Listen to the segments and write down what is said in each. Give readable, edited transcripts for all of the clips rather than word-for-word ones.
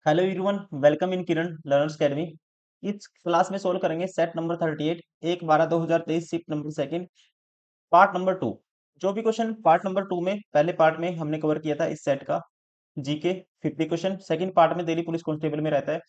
Hello everyone, welcome in Kiran learners academy. इस class में solve करेंगे set number 38 1/12/2023 shift number second part number 2। जो भी question part number 2 में पहले पार्ट में हमने कवर किया था इस सेट का जीके 50 क्वेश्चन, सेकंड पार्ट में दिल्ली पुलिस कांस्टेबल में रहता है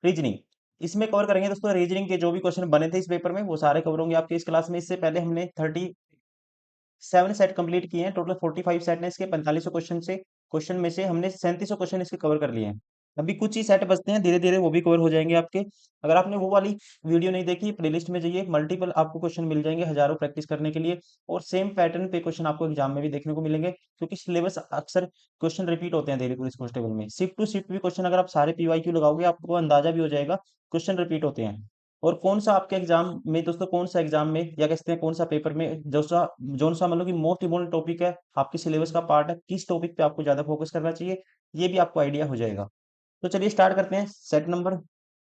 रीजनिंग। इसमें कवर करेंगे दोस्तों रीजनिंग के जो भी क्वेश्चन बने थे इस पेपर में वो सारे कवर होंगे आपके इस क्लास में। इससे पहले हमने 37 सेट कंप्लीट किए हैं, टोटल 45 सेट ने इसके 4500 क्वेश्चन में से हमने 3700 क्वेश्चन इसके कवर कर लिए हैं। अभी कुछ ही सेट बचते हैं, धीरे धीरे वो भी कवर हो जाएंगे आपके। अगर आपने वो वाली वीडियो नहीं देखी, प्लेलिस्ट में जाइए, मल्टीपल आपको क्वेश्चन मिल जाएंगे हजारों प्रैक्टिस करने के लिए। और सेम पैटर्न पे क्वेश्चन आपको एग्जाम में भी देखने को मिलेंगे, क्योंकि सिलेबस अक्सर क्वेश्चन रिपीट होते हैं दिल्ली पुलिस कांस्टेबल में। शिफ्ट टू शिफ्ट भी क्वेश्चन अगर आप सारे पीवाईक्यू लगाओगे आपको अंदाजा भी हो जाएगा क्वेश्चन रिपीट होते हैं। और कौन सा आपके एग्जाम में दोस्तों, कौन सा एग्जाम में या कहते हैं कौन सा पेपर में जो सा मतलब कि मोस्ट इम्पोर्टेंट टॉपिक है, आपके सिलेबस का पार्ट है, किस टॉपिक पे आपको ज्यादा फोकस करना चाहिए, ये भी आपको आइडिया हो जाएगा। तो चलिए स्टार्ट करते हैं। सेट नंबर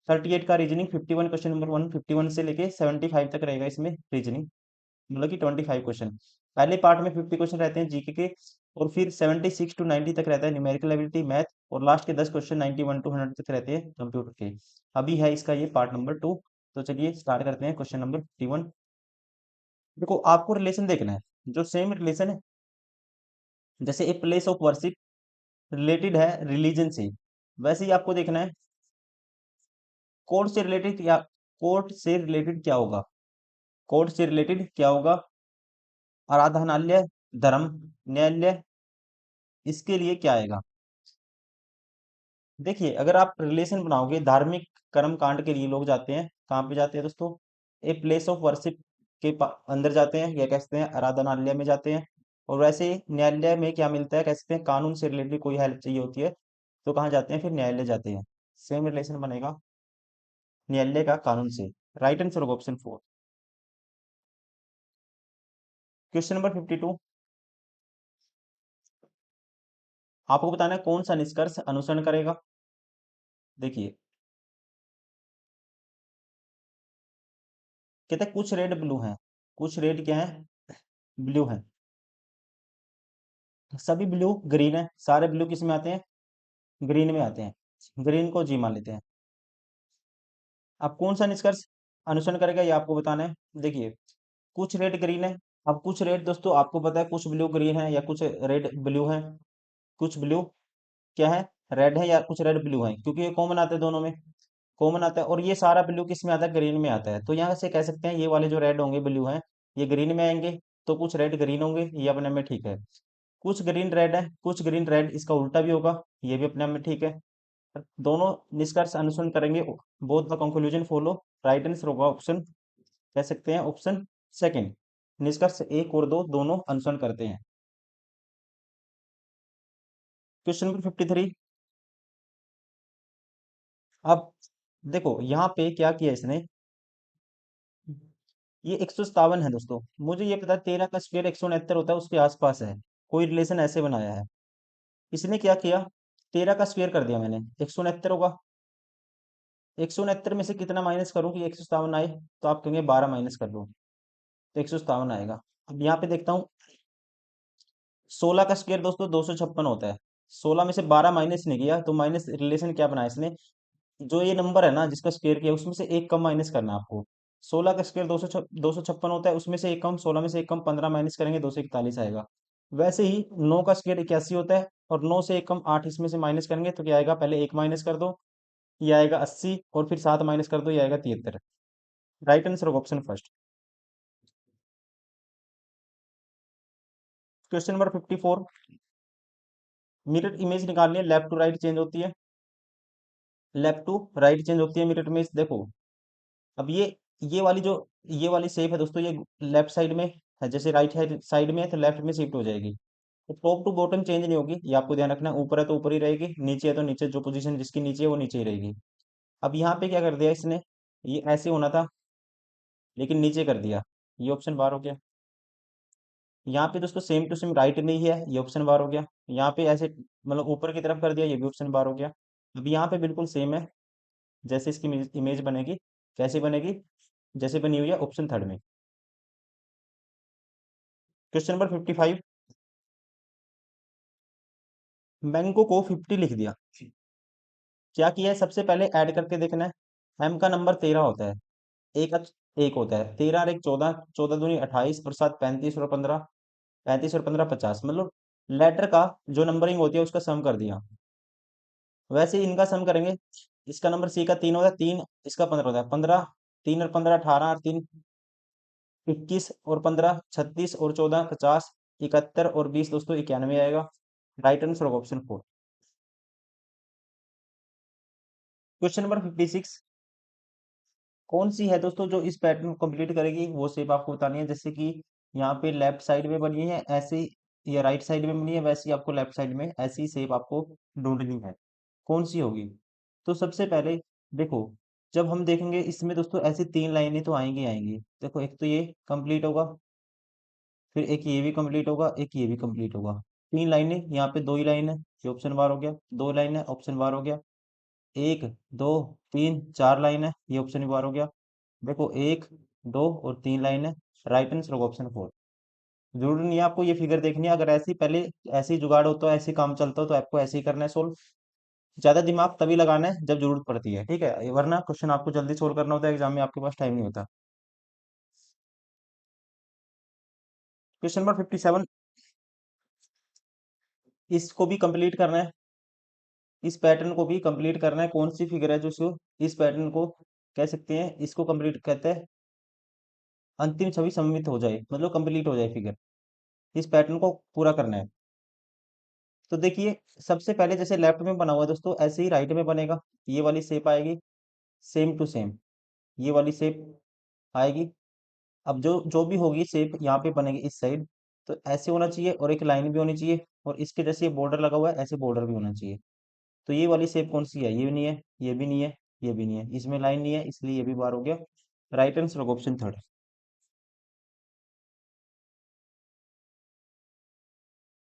38 का रीजनिंग 51 क्वेश्चन नंबर 1 51 से लेके 75 तक रहेगा इसमें रीजनिंग, मतलब कि 25 क्वेश्चन। पहले पार्ट में 50 क्वेश्चन रहते हैं जीके के, और फिर 76 टू 90 तक रहता है न्यूमेरिकल एबिलिटी मैथ, और लास्ट के 10 क्वेश्चन 91 टू 100 तक रहते हैं कंप्यूटर के। अभी है इसका ये पार्ट नंबर 2। तो चलिए स्टार्ट करते हैं क्वेश्चन नंबर 51। देखो आपको रिलेशन देखना है, जो सेम रिलेशन है, जैसे a place of worship related है रिलीजन से, वैसे ही आपको देखना है कोर्ट से रिलेटेड क्या होगा। कोर्ट से रिलेटेड क्या होगा? आराधनालय, धर्म, न्यायालय, इसके लिए क्या आएगा? देखिए अगर आप रिलेशन बनाओगे, धार्मिक कर्म कांड के लिए लोग जाते हैं, कहाँ पे जाते हैं दोस्तों? ए प्लेस ऑफ वर्शिप के अंदर जाते हैं, या कहते हैं आराधनालय में जाते हैं। और वैसे ही न्यायालय में क्या मिलता है, कहते हैं कानून से रिलेटेड कोई हेल्प चाहिए होती है, तो कहाँ जाते हैं? फिर न्यायालय जाते हैं। सेम रिलेशन बनेगा न्यायालय का कानून से। राइट आंसर होगा ऑप्शन 4। क्वेश्चन नंबर 52, आपको बताना है कौन सा निष्कर्ष अनुसरण करेगा। देखिए कहते हैं कुछ रेड ब्लू हैं, कुछ रेड क्या है? ब्लू हैं। सभी ब्लू ग्रीन है, सारे ब्लू किस में आते हैं? ग्रीन में आते हैं। ग्रीन को जी मान लेते हैं। अब कौन सा निष्कर्ष अनुसरण करेगा ये आपको बताना है। देखिए कुछ रेड ग्रीन है। अब कुछ रेड दोस्तों आपको पता है, कुछ ब्लू ग्रीन है या कुछ रेड ब्लू है। कुछ ब्लू क्या है? रेड है, या कुछ रेड ब्लू है, क्योंकि ये कॉमन आता है दोनों में, कॉमन आता है। और ये सारा ब्लू किस में आता है? ग्रीन में आता है। तो यहाँ से कह सकते हैं ये वाले जो रेड होंगे ब्लू हैं, ये ग्रीन में आएंगे, तो कुछ रेड ग्रीन होंगे, ये अपने में ठीक है। कुछ ग्रीन रेड है, कुछ ग्रीन रेड, इसका उल्टा भी होगा, ये भी अपने आप में ठीक है। दोनों निष्कर्ष अनुसरण करेंगे, both the conclusion follow. Right answer होगा ऑप्शन, कह सकते हैं ऑप्शन सेकंड। निष्कर्ष एक और दो दोनों अनुसरण करते हैं। Question number 53। अब देखो यहाँ पे क्या किया इसने, ये 157 है दोस्तों, मुझे ये पता है 13 का स्क्वायर 169 होता है, उसके आसपास है, कोई रिलेशन ऐसे बनाया है। इसने क्या किया, 13 का स्क्वायर कर दिया मैंने, 169 होगा। 169 में से कितना माइनस करूं कि 157 आए? तो आप कहेंगे 12 माइनस कर लो, तो 157 आएगा। अब यहाँ पे देखता हूँ 16 का स्क्वायर दोस्तों 256 होता है। 16 में से 12 माइनस नहीं किया, तो माइनस रिलेशन क्या बनाया इसने, जो ये नंबर है ना जिसका स्क्वायर किया उसमें से एक कम माइनस करना है आपको। 16 का स्क्वायर 256 होता है, उसमें से एक कम, 16 में से एक कम 15 माइनस करेंगे 241 आएगा। वैसे ही 9 का स्क्वायर 81 होता है, और 9 से एक कम 8 इसमें से माइनस करेंगे तो क्या आएगा, पहले एक माइनस कर दो, ये आएगा 80, और फिर 7 माइनस कर दो, ये आएगा 73। राइट आंसर होगा option first. Question number 54, mirror image निकालनी है, लेफ्ट टू राइट चेंज होती है, लेफ्ट टू राइट चेंज होती है मिरर इमेज। देखो अब ये वाली जो ये वाली शेप है दोस्तों, ये लेफ्ट साइड में है, जैसे राइट हैंड साइड में है तो लेफ्ट में शिफ्ट हो जाएगी। तो टॉप टू बॉटम चेंज नहीं होगी, ये आपको ध्यान रखना है। ऊपर है तो ऊपर ही रहेगी, नीचे है तो नीचे, जो पोजीशन जिसकी नीचे है वो नीचे ही रहेगी। अब यहाँ पे क्या कर दिया इसने, ये ऐसे होना था लेकिन नीचे कर दिया, ये ऑप्शन बार हो गया। यहाँ पे दोस्तों सेम टू सेम राइट में ही है, ये ऑप्शन बार हो गया। यहाँ पे ऐसे मतलब ऊपर की तरफ कर दिया, ये भी ऑप्शन बार हो गया। अब यहाँ पे बिल्कुल सेम है, जैसे इसकी इमेज बनेगी, कैसे बनेगी, जैसे बनी हुई है ऑप्शन थर्ड में। क्वेश्चन नंबर 55, मैंगो को 50 लिख दिया, क्या किया है, सबसे पहले ऐड करके देखना है। एम का नंबर 13 होता है, एक एक होता है, 13 और एक 14, 14 दूनी 28 और 7 35 और 15, 35 और 15 50, मतलब लेटर का जो नंबरिंग होती है उसका सम कर दिया। वैसे ही इनका सम करेंगे। इसका नंबर सी का 3 होता है, 3, इसका 15 होता है, 15, 3 और 15 18 और 3 21 और 15 36 और 14 50, 71 और 20 दोस्तों 91 आएगा। राइट आंसर होगा ऑप्शन 4। क्वेश्चन नंबर 56, कौन सी है दोस्तों जो इस पैटर्न को कंप्लीट करेगी, वो शेप आपको बतानी है। जैसे कि यहाँ पे लेफ्ट साइड में बनी है ऐसे, या राइट साइड में बनी है वैसे ही आपको लेफ्ट साइड में ऐसी शेप आपको ढूंढनी है, कौन सी होगी। तो सबसे पहले देखो, जब हम देखेंगे इसमें दोस्तों ऐसी 3 लाइनें तो आएंगी आएंगी। देखो एक तो ये कंप्लीट होगा, फिर एक ये भी कंप्लीट होगा, एक ये भी कंप्लीट होगा। 3 लाइनें, यहाँ पे 2 ही लाइन है, ये ऑप्शन बार हो गया। 2 लाइन है, ऑप्शन बार हो गया। 1 2 3 4 लाइन है, ये ऑप्शन भी बार हो गया। देखो 1 2 और 3 लाइन है। राइट आंसर होगा ऑप्शन 4। जरूरी नहीं है आपको ये फिगर देखनी है, अगर ऐसी पहले ऐसे ही जुगाड़ हो तो ऐसे ही काम चलता हो तो आपको ऐसे ही करना है सोल्व। ज्यादा दिमाग तभी लगाना है जब जरूरत पड़ती है, ठीक है, वरना क्वेश्चन आपको जल्दी सोल्व करना होता है, एग्जाम में आपके पास टाइम नहीं होता। क्वेश्चन नंबर 57, इसको भी कंप्लीट करना है, इस पैटर्न को भी कंप्लीट करना है। कौन सी फिगर है जो इसको, इस पैटर्न को कह सकते हैं, इसको कंप्लीट कहते हैं अंतिम छवि सममित हो जाए, मतलब कंप्लीट हो जाए फिगर। इस पैटर्न को पूरा करना है। तो देखिए, सबसे पहले जैसे लेफ्ट में बना हुआ है दोस्तों, ऐसे ही राइट में बनेगा। ये वाली शेप आएगी, सेम टू सेम ये वाली शेप आएगी। अब जो जो भी होगी शेप यहाँ पे बनेगी इस साइड, तो ऐसे होना चाहिए और एक लाइन भी होनी चाहिए, और इसके जैसे बॉर्डर लगा हुआ है ऐसे बॉर्डर भी होना चाहिए। तो ये वाली शेप कौन सी है, ये भी नहीं है, ये भी नहीं है, ये भी नहीं है, इसमें लाइन नहीं है इसलिए ये भी बार हो गया। राइट आंसर होगा ऑप्शन 3।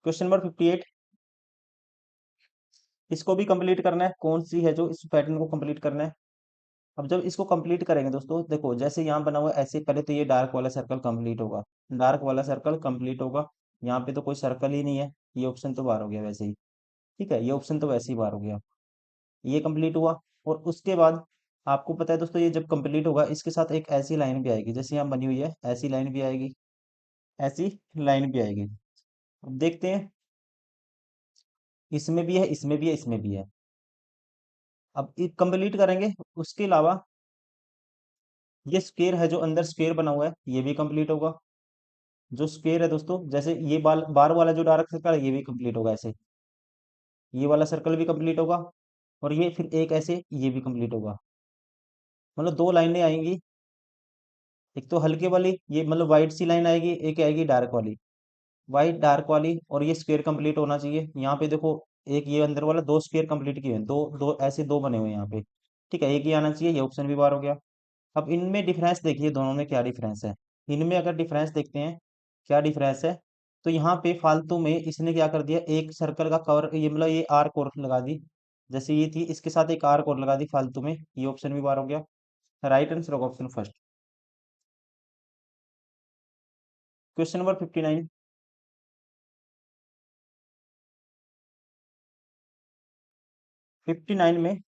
क्वेश्चन नंबर 58, इसको भी कंप्लीट करना है। कौन सी है जो इस पैटर्न को कंप्लीट करना है। अब जब इसको कंप्लीट करेंगे दोस्तों, देखो जैसे यहाँ बना हुआ है ऐसे, पहले तो ये डार्क वाला सर्कल कंप्लीट होगा, डार्क वाला सर्कल कंप्लीट होगा। यहाँ पे तो कोई सर्कल ही नहीं है, ये ऑप्शन तो बाहर हो गया वैसे ही, ठीक है, ये ऑप्शन तो वैसे ही बाहर हो गया। ये कंप्लीट हुआ, और उसके बाद आपको पता है दोस्तों, ये जब कंप्लीट होगा इसके साथ एक ऐसी लाइन भी आएगी, जैसे यहाँ बनी हुई है ऐसी लाइन भी आएगी, ऐसी लाइन भी आएगी। अब देखते हैं, इसमें भी है, इसमें भी है, इसमें भी है। अब कंप्लीट करेंगे। उसके अलावा ये स्क्वायर है जो अंदर स्क्वायर बना हुआ है, ये भी कंप्लीट होगा। जो स्क्वायर है दोस्तों, जैसे ये बाल बार वाला जो डार्क सर्कल है ये भी कंप्लीट होगा ऐसे, ये वाला सर्कल भी कंप्लीट होगा। और ये फिर एक ऐसे ये भी कंप्लीट होगा। मतलब 2 लाइनें आएंगी, एक तो हल्के वाली ये मतलब व्हाइट सी लाइन आएगी, एक आएगी डार्क वाली, व्हाइट डार्क वाली, और ये स्क्वायर कंप्लीट होना चाहिए। यहाँ पे देखो, एक ये अंदर वाला 2 स्क्वायर कंप्लीट किए हैं, दो दो ऐसे 2 बने हुए हैं यहाँ पे, ठीक है, एक ही आना चाहिए, ये ऑप्शन भी बार हो गया। अब इनमें डिफरेंस देखिए, दोनों में क्या डिफरेंस है। इनमें अगर डिफरेंस देखते हैं, क्या डिफरेंस है, तो यहाँ पे फालतू में इसने क्या कर दिया, एक सर्कल का कवर, ये मतलब ये आर्क और लगा दी, जैसे ये थी इसके साथ एक आर्क और लगा दी फालतू में, ये ऑप्शन भी बार हो गया। राइट आंसर होगा ऑप्शन फर्स्ट। क्वेश्चन नंबर 59, 59 में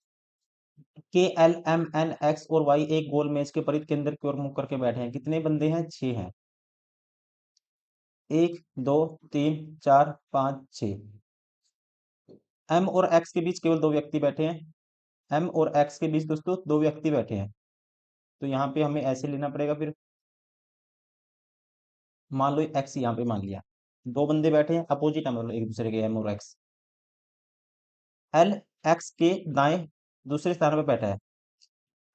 के एल एम एन एक्स और वाई एक गोल मेज के परिध केंद्र की ओर मुख करके बैठे हैं। कितने बंदे हैं, 6 हैं। 1 2 3 4 5 6। एम और एक्स के बीच केवल 2 व्यक्ति बैठे हैं। एम और एक्स के बीच दोस्तों 2 व्यक्ति बैठे हैं। तो यहाँ पे हमें ऐसे लेना पड़ेगा फिर, मान लो एक्स यहाँ पे मान लिया, 2 बंदे बैठे हैं अपोजिट है, मतलब एक दूसरे के, एम और एक्स। एल एक्स के दाएं दूसरे स्थान पे बैठा है,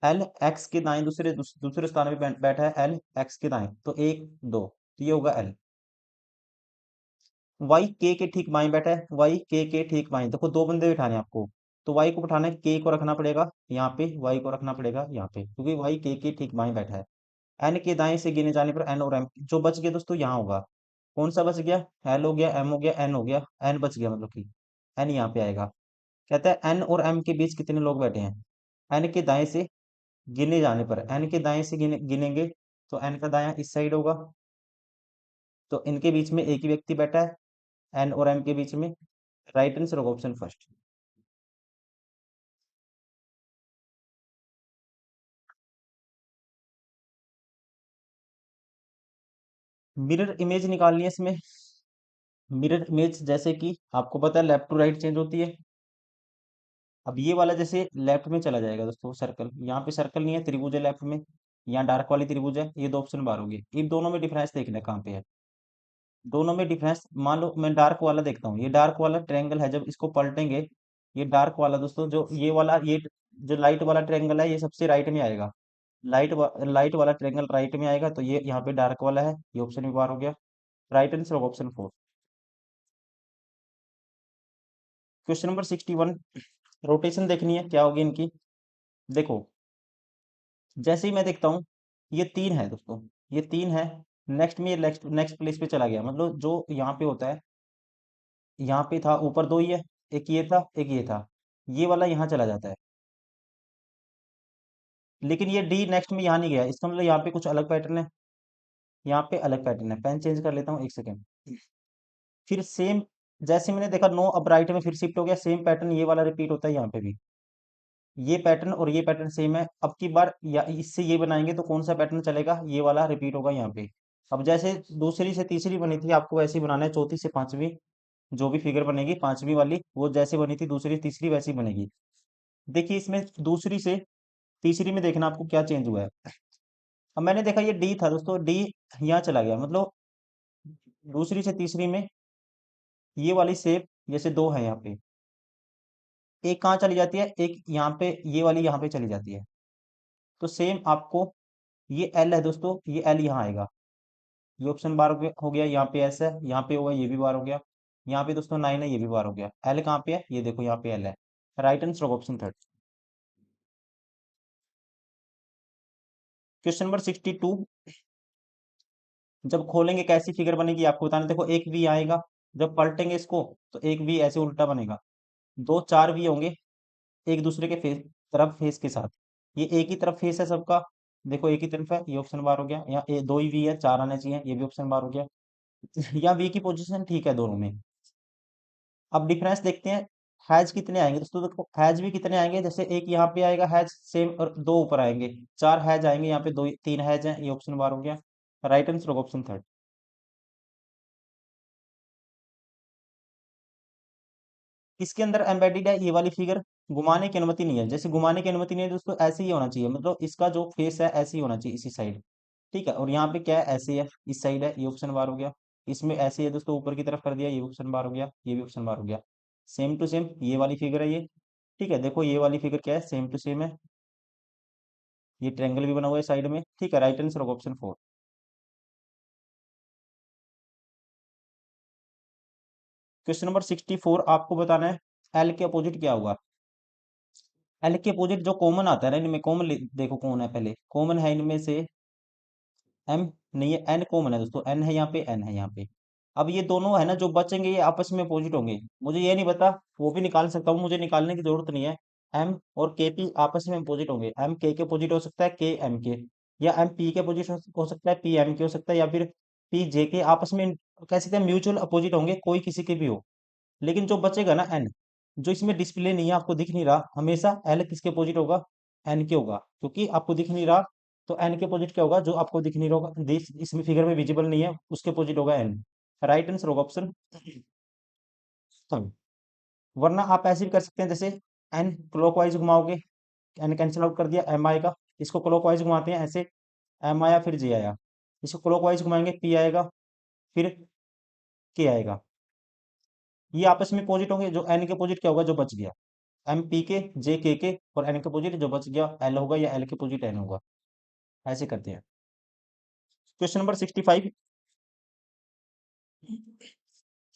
एल एक्स के दाएं दूसरे स्थान पे बैठा है, एल एक्स के दाएं, तो 1 2, तो ये होगा एल। वाई के ठीक बाएं बैठा है, वाई के ठीक बाएं, देखो 2 बंदे बिठाने हैं आपको, तो वाई को बिठाना है, के को रखना पड़ेगा यहाँ पे, वाई को रखना पड़ेगा यहाँ पे, क्योंकि वाई के ठीक बाएं बैठा है। एन के दाएं से गिने जाने पर एन और एम जो बच गया दोस्तों यहाँ होगा। कौन सा बच गया, एल हो गया, एम हो गया, एन हो गया, एन बच गया, मतलब कि एन यहाँ पे आएगा। कहता है एन और एम के बीच कितने लोग बैठे हैं। एन के दाएं से गिने जाने पर, एन के दाएं से गिनेंगे तो एन का दायां इस साइड होगा, तो इनके बीच में एक ही व्यक्ति बैठा है, एन और एम के बीच में। राइट आंसर होगा ऑप्शन फर्स्ट। मिरर इमेज निकालनी है इसमें। मिरर इमेज जैसे कि आपको पता है लेफ्ट टू राइट चेंज होती है। अब ये वाला जैसे लेफ्ट में चला जाएगा दोस्तों सर्कल, यहाँ पे सर्कल नहीं है, त्रिभुज है लेफ्ट में, यहाँ डार्क वाली त्रिभुज है, ये दो ऑप्शन बार होंगे। इन दोनों में डिफरेंस देखना है कहाँ पे है। दोनों में डिफरेंस, मान लो मैं डार्क वाला देखता हूँ, ये डार्क वाला ट्रायंगल है, जब इसको पलटेंगे, ये डार्क वाला दोस्तों जो ये वाला, ये जो लाइट वाला ट्रायंगल है, ये सबसे राइट में आएगा। लाइट वाला ट्रायंगल राइट में आएगा, तो ये यहाँ पे डार्क वाला है, ये ऑप्शन भी बार हो गया। Right answer option 4। Question number 61, rotation देखनी है क्या होगी इनकी। देखो, जैसे ही मैं देखता हूँ, ये 3 है दोस्तों, ये 3 है। नेक्स्ट में ये नेक्स्ट नेक्स्ट प्लेस पे चला गया, मतलब जो यहाँ पे होता है, यहाँ पे था ऊपर 2 ही है, एक ये था एक ये था, ये वाला यहाँ चला जाता है। लेकिन ये डी नेक्स्ट में यहाँ नहीं गया, इसका मतलब यहाँ पे कुछ अलग पैटर्न है, यहाँ पे अलग पैटर्न है। पेन चेंज कर लेता हूँ, एक सेकेंड। फिर सेम, जैसे मैंने देखा नो, अब राइट में फिर शिफ्ट हो गया, सेम पैटर्न ये वाला रिपीट होता है यहाँ पे भी। ये पैटर्न और ये पैटर्न सेम है, अब की बार या इससे ये बनाएंगे तो कौन सा पैटर्न चलेगा, ये वाला रिपीट होगा यहाँ पे। अब जैसे दूसरी से तीसरी बनी थी, आपको वैसे ही बनाना है, चौथी से पांचवी जो भी फिगर बनेगी, पांचवी वाली वो जैसे बनी थी दूसरी तीसरी वैसी बनेगी। देखिए इसमें दूसरी से तीसरी में देखना आपको क्या चेंज हुआ है। अब मैंने देखा ये डी था दोस्तों, डी यहाँ चला गया, मतलब दूसरी से तीसरी में ये वाली शेप, जैसे दो है यहाँ पे, एक कहाँ चली जाती है, एक यहाँ पे, ये वाली यहाँ पे चली जाती है। तो सेम आपको, ये एल है दोस्तों, ये एल यहाँ आएगा, ये ऑप्शन बार हो गया, यहाँ पे एस है, यहाँ पे होगा, ये भी बार हो गया, यहाँ पे दोस्तों 9 है, ये भी बार हो गया। एल कहाँ पे है, ये देखो यहाँ पे एल है। Right answer option third. Question number 62, जब खोलेंगे कैसी फिगर बनेगी आपको बताना। देखो एक वी आएगा, जब पलटेंगे इसको तो एक वी ऐसे उल्टा बनेगा, दो चार वी होंगे एक दूसरे के तरफ फेस के साथ। ये एक ही तरफ फेस है सबका, देखो एक ही तरफ है, ये ऑप्शन बार हो गया। यहाँ दो ही वी है, चार आने चाहिए, ये भी ऑप्शन बार हो गया। यहाँ वी की पोजीशन ठीक है दोनों में। अब डिफरेंस देखते हैं, हैज कितने आएंगे दोस्तों। देखो हैज भी कितने आएंगे, जैसे एक यहाँ पे आएगा हैज सेम, और दो ऊपर आएंगे, चार हैज आएंगे, यहाँ पे दो तीन हैज हैं, ये ऑप्शन बार हो गया। Right answer option third. इसके अंदर एम्बेडेड है ये वाली फिगर, घुमाने की अनुमति नहीं है। जैसे घुमाने की अनुमति नहीं है दोस्तों, ऐसे ही होना चाहिए, मतलब इसका जो फेस है ऐसे ही होना चाहिए, इसी साइड। ठीक है, और यहाँ पे क्या है, ऐसे है, इस साइड है, ये ऑप्शन बार हो गया। इसमें ऐसे ही है दोस्तों, ऊपर की तरफ कर दिया, ये ऑप्शन बार हो गया, ये भी ऑप्शन बार हो गया। सेम टू सेम ये वाली फिगर है ये। ठीक है, देखो ये वाली फिगर क्या है, सेम टू सेम है, ये ट्रायंगल भी बना हुआ है साइड में। ठीक है, right answer option 4। Question number 64, आपको बताना है एल के अपोजिट क्या होगा। एल के अपोजिट जो कॉमन आता है ना इनमें, कॉमन देखो कौन है, पहले कॉमन है इनमें से एम, नहीं है, एन कॉमन है दोस्तों, एन है यहाँ पे, एन है यहाँ पे। अब ये दोनों है ना जो बचेंगे, ये आपस में अपोजिट होंगे। मुझे ये नहीं पता, वो भी निकाल सकता हूँ, मुझे निकालने की जरूरत नहीं है। एम और के पी आपस में अपोजिट होंगे, एम के अपोजिट हो सकता है, के एम के, या एम पी के अपोजिट हो सकता है, पी एम के हो सकता है, या फिर पी जे के आपस में कह सकते हैं म्यूचुअल अपोजिट होंगे, कोई किसी के भी हो। लेकिन जो बचेगा ना एन, जो इसमें डिस्प्ले नहीं है, आपको दिख नहीं रहा, हमेशा एल किसके अपोजिट होगा, एन के होगा, क्योंकि आपको दिख नहीं रहा। तो एन के अपोजिट क्या होगा, जो आपको दिख नहीं रहा होगा, इसमें फिगर में विजिबल नहीं है, उसके अपोजिट होगा एन। राइट आंसर होगा ऑप्शन। वरना आप ऐसे भी कर सकते हैं, जैसे एन क्लॉकवाइज घुमाओगे, एन कैंसिल आउट कर दिया, एम आएगा, इसको क्लॉकवाइज घुमाते हैं ऐसे, एम आया फिर जे आया, इसको क्लॉकवाइज घुमाएंगे, पी आएगा फिर के आएगा, ये आपस में अपोजिट होंगे, जो एन के अपोजिट क्या होगा, जो बच गया, एम पी के, जे के, और एन के अपोजिट जो बच गया एल होगा, या एल के अपोजिट एन होगा। ऐसे करते हैं। क्वेश्चन नंबर 65,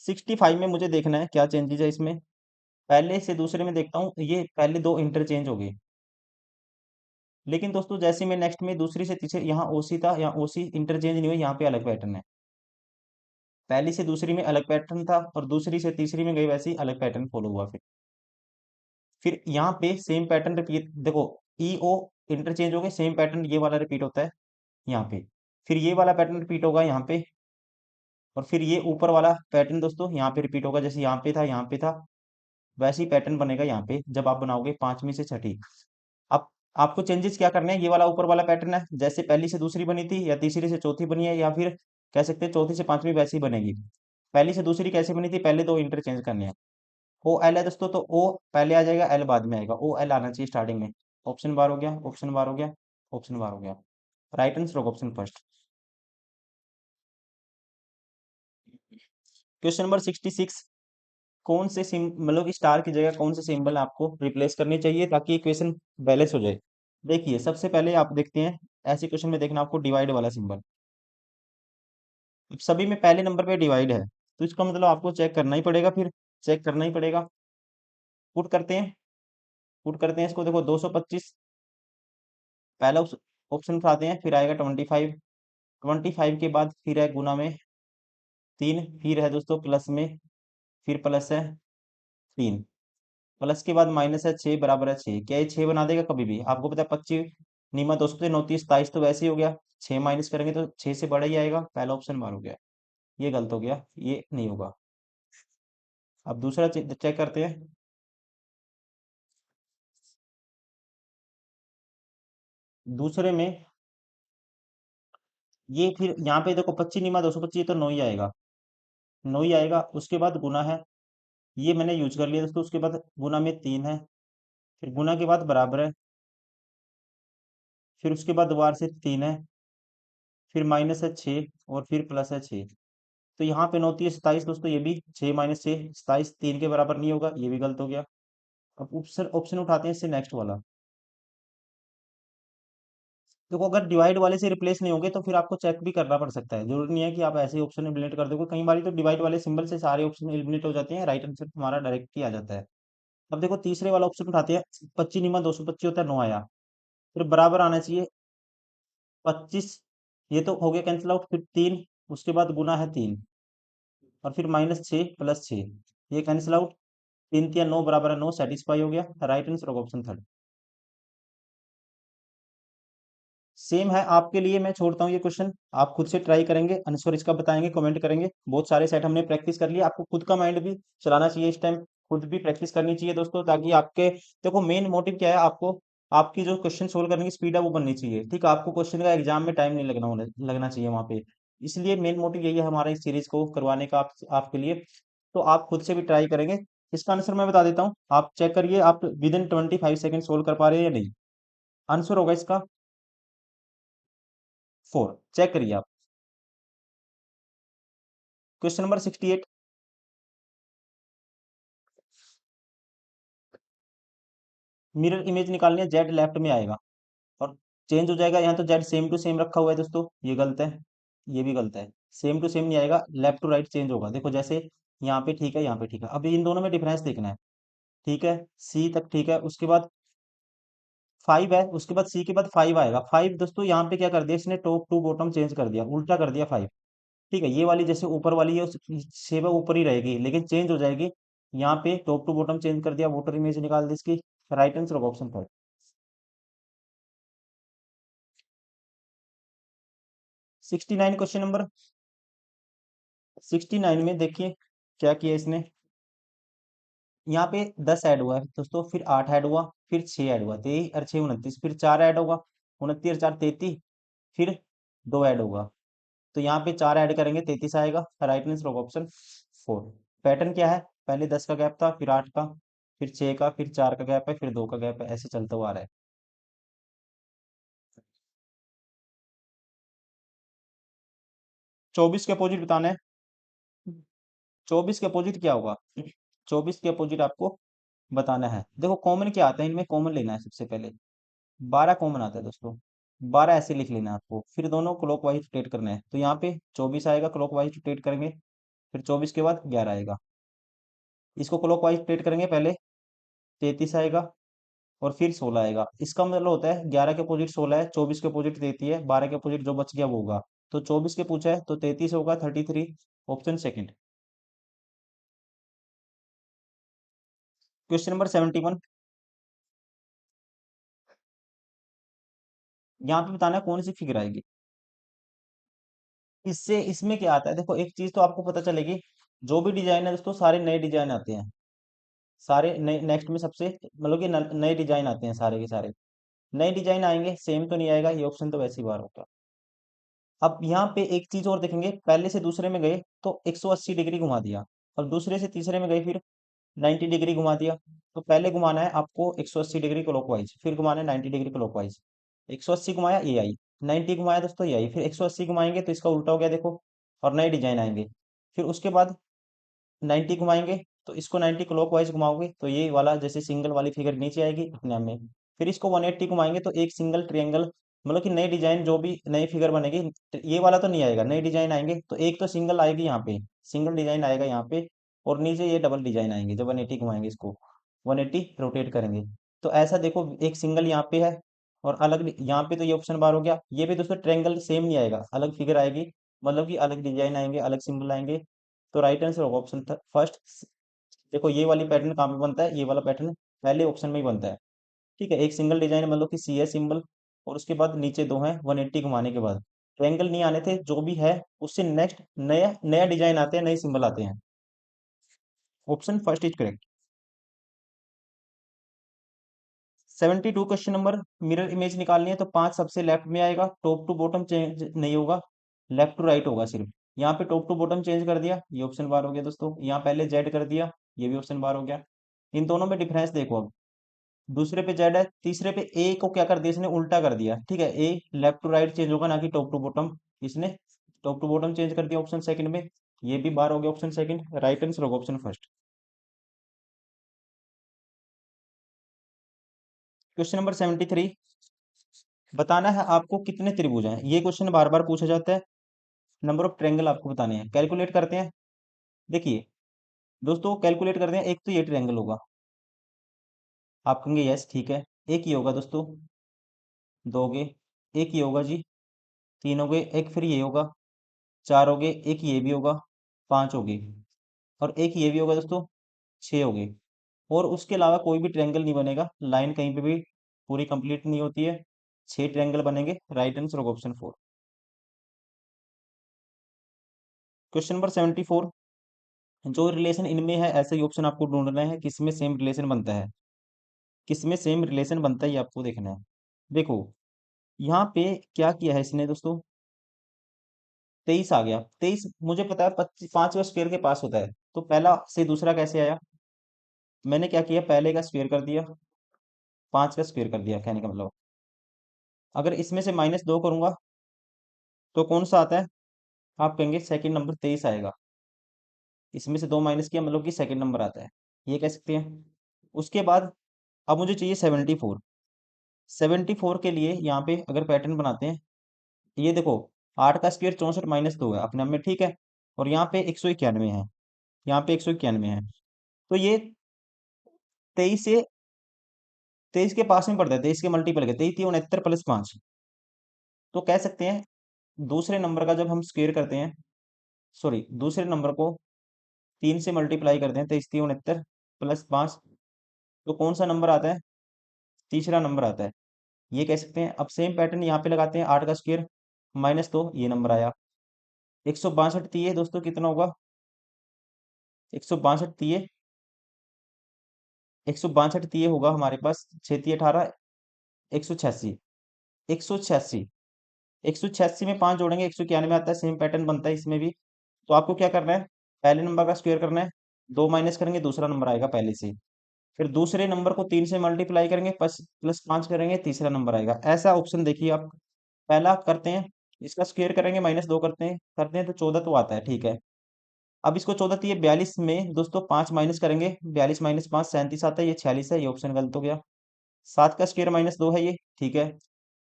65 में मुझे देखना है क्या चेंजेस है इसमें। पहले से दूसरे में देखता हूँ, ये पहले दो इंटरचेंज हो गए, लेकिन दोस्तों जैसे मैं नेक्स्ट में दूसरी से तीसरी, यहाँ ओसी था, यहाँ ओसी इंटरचेंज नहीं हुआ, यहाँ पे अलग पैटर्न है। पहली से दूसरी में अलग पैटर्न था, और दूसरी से तीसरी में गई वैसे ही अलग पैटर्न फॉलो हुआ। फिर यहाँ पे सेम पैटर्न रिपीट, देखो ई ओ इंटरचेंज हो गए, सेम पैटर्न ये वाला रिपीट होता है यहाँ पे, फिर ये वाला पैटर्न रिपीट होगा यहाँ पे, और फिर ये ऊपर वाला पैटर्न दोस्तों यहाँ पे रिपीट होगा, जैसे यहाँ पे था, वैसे ही पैटर्न बनेगा यहाँ पे जब आप बनाओगे पांचवी से छठी। अब आपको चेंजेस क्या करने हैं, ये वाला ऊपर वाला पैटर्न है, जैसे पहली से दूसरी बनी थी, या तीसरी से चौथी बनी है, या फिर कह सकते हैं चौथी से पांचवी वैसी बनेगी। पहली से दूसरी कैसे बनी थी, पहले दो इंटरचेंज करने हैं। ओ एल है दोस्तों, तो ओ पहले आ जाएगा, एल बाद में आएगा, ओ एल आना चाहिए स्टार्टिंग में। ऑप्शन बार हो गया, ऑप्शन बार हो गया, ऑप्शन बार हो गया। राइट आंसर होगा ऑप्शन फर्स्ट। क्वेश्चन नंबर 66, कौन से सिम मतलब कि स्टार की जगह कौन से सिंबल आपको रिप्लेस करनी चाहिए ताकि इक्वेशन बैलेंस हो जाए। देखिए सबसे पहले आप देखते हैं, ऐसे क्वेश्चन में देखना आपको डिवाइड वाला सिंबल। सभी में पहले नंबर पे डिवाइड है, तो इसका मतलब आपको चेक करना ही पड़ेगा, फिर चेक करना ही पड़ेगा। पुट करते हैं, पुट करते हैं इसको, देखो 225 पहला ऑप्शन उठाते हैं, फिर आएगा 25, 25 के बाद फिर है गुना में 3, फिर है दोस्तों प्लस में, फिर प्लस है 3, प्लस के बाद माइनस है 6 बराबर है 6। क्या ये 6 बना देगा कभी भी? आपको पता है 25 नीमा दोस्तों 29 27 तो वैसे ही हो गया, 6 माइनस करेंगे तो 6 से बड़ा ही आएगा, पहला ऑप्शन बार हो गया। ये गलत हो गया, ये नहीं होगा। अब दूसरा चेक करते हैं। दूसरे में ये फिर यहाँ पे देखो 25 नीमा 225 तो 9 ही आएगा, 9 ही आएगा। उसके बाद गुना है, ये मैंने यूज कर लिया दोस्तों। उसके बाद गुना में 3 है, फिर गुना के बाद बराबर है, फिर उसके बाद दोबारा से 3 है, फिर माइनस है 6, और फिर प्लस है 6। तो यहाँ पे 9 3 27 दोस्तों, ये भी 6 माइनस 6 27 3 के बराबर नहीं होगा, ये भी गलत हो गया। अब ऑप्शन ऑप्शन उठाते हैं इससे नेक्स्ट वाला। देखो अगर डिवाइड वाले से रिप्लेस नहीं होंगे तो फिर आपको चेक भी करना पड़ सकता है, जरूरी नहीं है कि आप ऐसे ही ऑप्शन एलिमिनेट कर दोगे। कई बार तो डिवाइड वाले सिंबल से सारे ऑप्शन एलिमिनेट हो जाते हैं, राइट आंसर हमारा डायरेक्ट ही आ जाता है। अब देखो तीसरे वाला ऑप्शन उठाते हैं, 25 निमा 225 होता है, 9 आया, फिर बराबर आना चाहिए 25, ये तो हो गया कैंसिल आउट, फिर 3, उसके बाद गुना है 3, और फिर माइनस 6 प्लस 6, ये कैंसिल आउट, 3 3 9 बराबर है 9, सेटिस्फाई हो गया, राइट आंसर होगा ऑप्शन थर्ड। सेम है आपके लिए, मैं छोड़ता हूँ ये क्वेश्चन, आप खुद से ट्राई करेंगे, आंसर इसका बताएंगे, कमेंट करेंगे। बहुत सारे सेट हमने प्रैक्टिस कर लिया, आपको खुद का माइंड भी चलाना चाहिए इस टाइम, खुद भी प्रैक्टिस करनी चाहिए दोस्तों, ताकि आपके देखो मेन मोटिव क्या है, आपको आपकी जो क्वेश्चन सोल्व करने की स्पीड है वो बननी चाहिए, ठीक है? आपको क्वेश्चन का एग्जाम में टाइम नहीं लगना चाहिए वहां पे। इसलिए मेन मोटिव यही है हमारा इस सीरीज को करवाने का आपके लिए। तो आप खुद से भी ट्राई करेंगे। इसका आंसर मैं बता देता हूँ, आप चेक करिए आप विद इन 25 सेकेंड सोल्व कर पा रहे हैं या नहीं। आंसर होगा इसका 4, चेक करिए आप। क्वेश्चन नंबर 68, मिरर इमेज निकालनी है, जेड लेफ्ट में आएगा और चेंज हो जाएगा। यहाँ तो जेड सेम टू सेम रखा हुआ है दोस्तों, ये गलत है, ये भी गलत है। सेम टू सेम नहीं आएगा, लेफ्ट टू राइट चेंज होगा। देखो जैसे यहाँ पे ठीक है, यहाँ पे ठीक है, अब इन दोनों में डिफरेंस देखना है। ठीक है, सी तक ठीक है, उसके बाद 5 है, उसके बाद सी के बाद 5 आएगा। 5 दोस्तों यहाँ पे क्या कर दिया इसने, टॉप टू बॉटम चेंज कर दिया, उल्टा कर दिया 5। ठीक है, ये वाली जैसे ऊपर वाली है उस शेप है ऊपर ही रहेगी, लेकिन चेंज हो जाएगी। यहाँ पे टॉप टू बॉटम चेंज कर दिया, वोटर इमेज निकाल दी इसकी। राइट आंसर होगा ऑप्शन पर। 69 क्वेश्चन नंबर 69 में देखिए क्या किया इसने। यहाँ पे 10 ऐड हुआ है दोस्तों, फिर 8 ऐड हुआ, फिर 6 ऐड हुआ, 23 और 6 29, फिर 4 ऐड होगा, 29 और 4 33, फिर 2 ऐड होगा। तो यहाँ पे 4 ऐड करेंगे 33 आएगा, राइट आंसर होगा ऑप्शन 4। पैटर्न क्या है, पहले 10 का गैप था, फिर 8 का, फिर 6 का, फिर 4 का गैप है, फिर 2 का गैप है, ऐसे चलता हुआ आ रहा है। 24 के अपोजिट बताना है। 24 के अपोजिट क्या होगा, 24 के अपोजिट आपको बताना है। देखो कॉमन क्या आता है इनमें, कॉमन लेना है सबसे पहले। 12 कॉमन आता है दोस्तों, 12 ऐसे लिख लेना है आपको, फिर दोनों क्लॉकवाइज रोटेट करना है। तो यहाँ पे 24 आएगा, क्लॉकवाइज रोटेट करेंगे, फिर 24 के बाद 11 आएगा, इसको क्लॉकवाइज रोटेट करेंगे पहले, 33 आएगा, और फिर 16 आएगा। इसका मतलब होता है 11 के अपोजिट 16 है, 24 के अपोजिट 33 है, 12 के अपोजिट जो बच गया वो होगा। तो 24 के पूछा है तो 33 होगा, 33, ऑप्शन सेकंड। क्वेश्चन नंबर 71, यहाँ पे बताना है कौन सी फिगर आएगी। इससे इसमें क्या आता है, देखो एक चीज तो आपको पता चलेगी, जो भी डिजाइन है दोस्तों सारे नए डिजाइन आते हैं, सारे नए नेक्स्ट में सबसे मतलब कि नए डिजाइन आते हैं सारे के सारे। नए डिजाइन आएंगे, सेम तो नहीं आएगा, ये ऑप्शन तो वैसे ही बार होगा। अब यहाँ पे एक चीज और देखेंगे, पहले से दूसरे में गए तो 180 डिग्री घुमा दिया, और दूसरे से तीसरे में गए फिर 90 डिग्री घुमा दिया। तो पहले घुमाना है आपको 180 डिग्री क्लॉकवाइज, फिर घुमाना है 90 डिग्री क्लॉकवाइज। 180 घुमाया ये आई, 90 घुमाया दोस्तों ये आई, फिर 180 घुमाएंगे तो इसका उल्टा हो गया देखो, और नए डिजाइन आएंगे। फिर उसके बाद 90 घुमाएंगे तो इसको 90 क्लॉकवाइज घुमाओगे तो ये वाला जैसे सिंगल वाली फिगर नीचे आएगी अपने आप में। फिर इसको 180 घुमाएंगे तो एक सिंगल ट्रायंगल, मतलब कि नई डिजाइन जो भी नई फिगर बनेगी, ये वाला तो नहीं आएगा, नई डिजाइन आएंगे तो एक तो सिंगल आएगी यहाँ पे, सिंगल डिजाइन आएगा यहाँ पे, और नीचे ये डबल डिजाइन आएंगे जब 180 घुमाएंगे इसको, 180 रोटेट करेंगे। तो ऐसा देखो एक सिंगल यहाँ पे है, और अलग यहाँ पे, तो ये ऑप्शन बार हो गया। ये भी दोस्तों ट्रायंगल सेम नहीं आएगा, अलग फिगर आएगी, मतलब कि अलग डिजाइन आएंगे, अलग सिंबल आएंगे। तो राइट आंसर होगा ऑप्शन फर्स्ट। देखो ये वाली पैटर्न कहाँ पे बनता है, ये वाला पैटर्न पहले ऑप्शन में ही बनता है। ठीक है, एक सिंगल डिजाइन मतलब कि सी है सिंबल, और उसके बाद नीचे दो हैं 180 घुमाने के बाद। ट्रायंगल नहीं आने थे, जो भी है उससे नेक्स्ट नया नया डिजाइन आते हैं, नए सिंबल आते हैं। Option first is correct. 72 question number, mirror image निकालनी है तो पांच सबसे लेफ्ट में आएगा, टॉप टू बॉटम चेंज नहीं होगा, लेफ्ट टू राइट होगा सिर्फ। यहाँ पे टॉप टू बॉटम चेंज कर दिया, ये ऑप्शन बार हो गया दोस्तों। यहाँ पहले जेड कर दिया, ये भी ऑप्शन बार हो गया। इन दोनों में डिफरेंस देखो अब, दूसरे पे जेड है, तीसरे पे ए को क्या कर दिया इसने, उल्टा कर दिया। ठीक है, ए लेफ्ट टू राइट चेंज होगा, ना कि टॉप टू बॉटम। इसने टॉप टू बॉटम चेंज कर दिया ऑप्शन सेकंड में, ये भी बार हो गया ऑप्शन सेकंड। राइट आंसर होगा ऑप्शन फर्स्ट। क्वेश्चन नंबर 73, बताना है आपको कितने त्रिभुज हैं। ये क्वेश्चन बार बार पूछा जाता है। नंबर ऑफ ट्रायंगल आपको बताने हैं, कैलकुलेट करते हैं। देखिए दोस्तों, कैलकुलेट करते हैं। एक तो ये ट्रायंगल होगा, आप कहेंगे यस ठीक है, एक ही होगा दोस्तों, दो हो गए, एक ही होगा जी, तीन हो गए, एक फिर ये होगा, चार हो गए, एक ये भी होगा, पांच हो गए, और एक ये भी होगा दोस्तों, छह हो गए। और उसके अलावा कोई भी ट्रायंगल नहीं बनेगा, लाइन कहीं पे भी पूरी कंप्लीट नहीं होती है। छह ट्रायंगल बनेंगे। राइट आंसर होगा ऑप्शन फोर। क्वेश्चन नंबर 74, जो रिलेशन इनमें है ऐसा ही ऑप्शन आपको ढूंढना है, किसमें सेम रिलेशन बनता है, किसमें सेम रिलेशन बनता है ये आपको देखना है। देखो यहाँ पे क्या किया है इसने दोस्तों, 23 आ गया। 23 मुझे पता है 25 पांचवा स्क्वायर के पास होता है, तो पहला से दूसरा कैसे आया, मैंने क्या किया, पहले का स्क्वायर कर दिया, पांच का स्क्वायर कर दिया, कहने का मतलब। अगर इसमें से -2 करूंगा तो कौन सा आता है, आप कहेंगे सेकंड नंबर 23 आएगा। इसमें से दो माइनस किया मतलब कि सेकंड नंबर आता है, ये कह सकते हैं। उसके बाद अब मुझे चाहिए 74। 74 के लिए यहाँ पे अगर पैटर्न बनाते हैं, ये देखो 8 का स्क्वायर 64 -2 है अपने आप में, ठीक है, और यहाँ पे 191 है, यहाँ पे 191 है, तो ये 23 से 23 के पास में पड़ता है, 23 के मल्टीपल के, 23 प्लस 5। तो कह सकते हैं दूसरे नंबर का जब हम स्क्वायर करते हैं, सॉरी दूसरे नंबर को 3 से मल्टीप्लाई करते हैं, 23 प्लस 5, तो कौन सा नंबर आता है, तीसरा नंबर आता है, ये कह सकते हैं। अब सेम पैटर्न यहाँ पे लगाते हैं, 8 का स्क्वायर -2, ये नंबर आया। 162 तीये दोस्तों कितना होगा, 162 तीये, 162 तीये होगा हमारे पास, 6 × 3 = 18, 186, 186, 186 में 5 जोड़ेंगे 191 आता है, सेम पैटर्न बनता है इसमें भी। तो आपको क्या करना है, पहले नंबर का स्क्वायर करना है, दो माइनस करेंगे दूसरा नंबर आएगा पहले से, फिर दूसरे नंबर को 3 से मल्टीप्लाई करेंगे, प्लस प्लस 5 करेंगे, तीसरा नंबर आएगा। ऐसा ऑप्शन देखिए आप, पहला करते हैं, इसका स्क्वायर करेंगे, -2 करते हैं तो 14 तो आता है, ठीक है। अब इसको 14 तो ये 42 में दोस्तों 5 माइनस करेंगे, 42 - 5 37 आता है, ये 46 है, ये ऑप्शन गलत हो गया। 7 का स्क्वायर -2 है ये, ठीक है।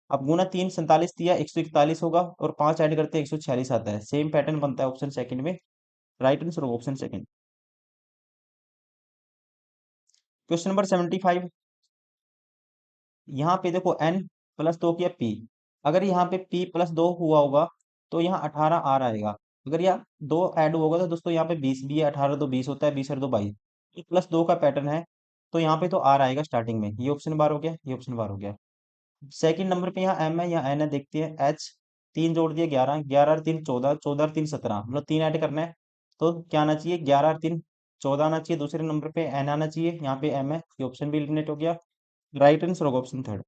अब गुना 3 47 दिया, 141 होगा, और 5 ऐड करते हैं 146 आता है, सेम पैटर्न बनता है ऑप्शन सेकंड में। राइट आंसर होगा ऑप्शन सेकंड। क्वेश्चन नंबर 75, यहाँ पे देखो n+2 किया p, अगर यहाँ पे p+2 हुआ होगा तो यहाँ 18 r आएगा। अगर यहाँ दो ऐड होगा तो दोस्तों यहाँ पे 20 भी है, 18 2 20 होता है, 20 और 2 22, ये +2 का पैटर्न है, तो यहाँ पे तो r आएगा स्टार्टिंग में, ये ऑप्शन बार हो गया, ये ऑप्शन बार हो गया। सेकंड नंबर पे यहाँ m है, यहाँ n है, देखते हैं h, 3 जोड़ दिए 11, 11 और 3 14, 14 और 3 17, मतलब 3 ऐड करना है, तो क्या आना चाहिए, 11 और 3 14 आना चाहिए, दूसरे नंबर पे n आना चाहिए, यहाँ पे m है, ये ऑप्शन भी एलिमिनेट हो गया। राइट आंसर होगा ऑप्शन थर्ड।